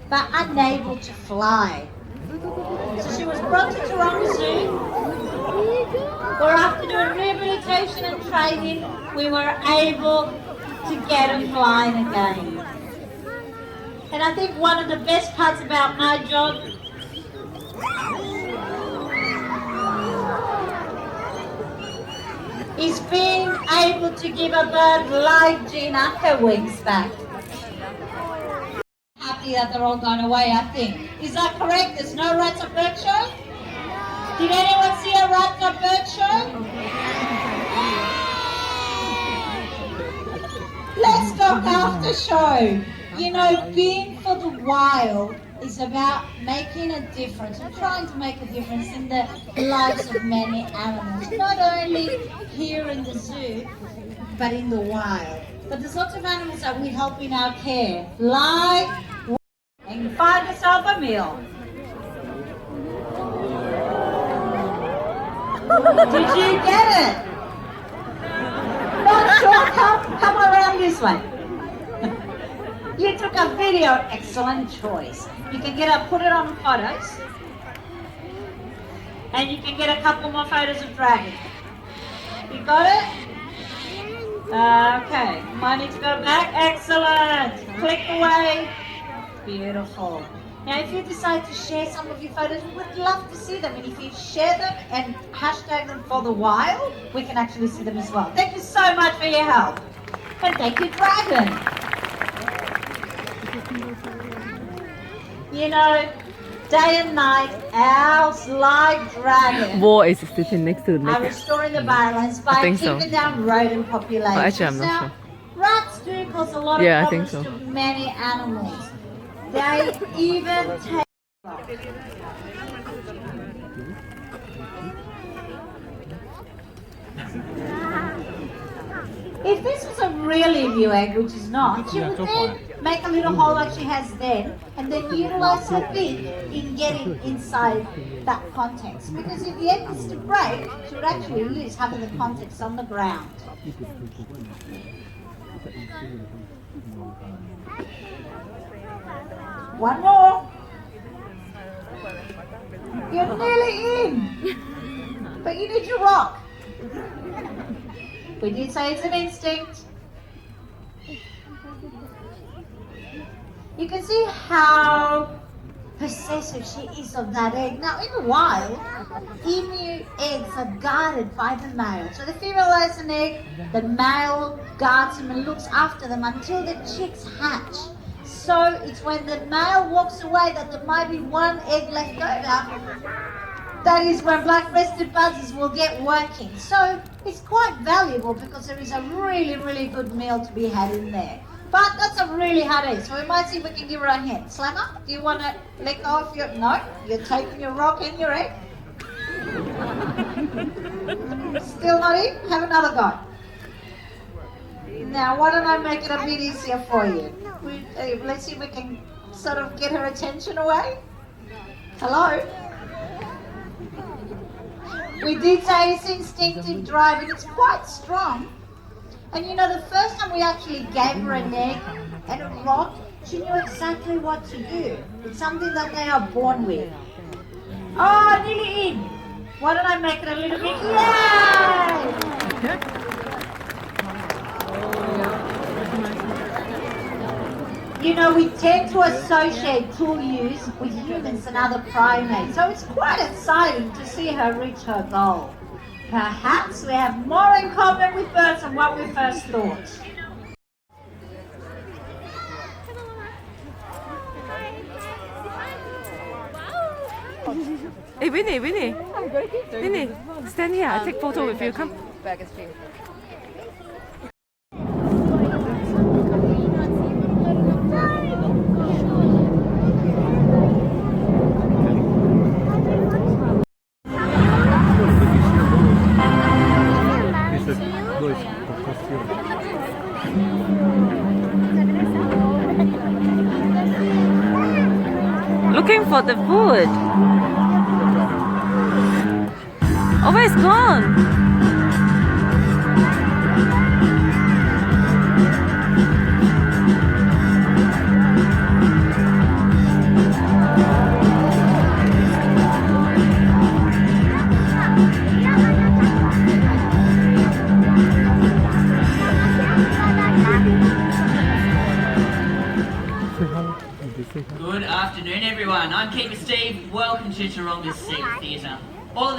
but unable to fly. So she was brought to Taronga Zoo, where after doing rehabilitation and training, we were able to get her flying again. And I think one of the best parts about my job is being able to give a bird like Gina her wings back. Happy that they're all gone away, I think. Is that correct? There's no rats at bird show? Did anyone see a rat at bird show? Let's talk after show. You know, being for the wild is about making a difference and trying to make a difference in the lives of many animals, not only here in the zoo, but in the wild. But there's lots of animals that we help in our care, like, and you find yourself a meal. Did you get it? Not sure, come around this way. You took a video, excellent choice. You can put it on photos. And you can get a couple more photos of Dragon. You got it? Okay, might need to go back, excellent. Click away, beautiful. Now if you decide to share some of your photos, we would love to see them. And if you share them and hashtag them for the wild, we can actually see them as well. Thank you so much for your help. And thank you, Dragon. You know, day and night, owls like Dragon War is sitting next to the are lake. restoring the balance by think so. keeping down rodent populations. Oh, actually, I'm not Now, sure. rats do cause a lot Yeah, of I think problems so. to many animals. They even take... If this was a real emu egg, which is not, she would then make a little hole like she has then, and then utilize her beak in getting inside that context. Because if the egg was to break, she would actually lose half of the context on the ground. One more. You're nearly in, but you need your rock. We did say it's an instinct. You can see how possessive she is of that egg. Now in the wild, emu eggs are guarded by the male. So the female lays an egg, the male guards them and looks after them until the chicks hatch. So it's when the male walks away that there might be one egg left over. That is when black-breasted buzzards will get working. So it's quite valuable because there is a really, really good meal to be had in there. But that's a really hard egg, so we might see if we can give her a hint. Slammer, do you want to lick off your... No, you're taking your rock and your egg. Still not in? Have another go. Now, why don't I make it a bit easier for you? Let's see if we can sort of get her attention away. Hello? We did say it's instinctive drive and it's quite strong. And you know, the first time we actually gave her an egg and a rock, she knew exactly what to do. It's something that they are born with. Oh, nearly in. Why don't I make it a little bit? Yay! You know, we tend to associate tool use with humans and other primates, so it's quite exciting to see her reach her goal. Perhaps we have more in common with birds than what we first thought. Hey, Winnie, Winnie. Winnie, stand here. I'll take photo with you. Come. Bag is cheap. Looking for the food. Oh, where's gone? Good afternoon, everyone. I'm Keeper Steve. Welcome to Taronga's Sea Theatre. All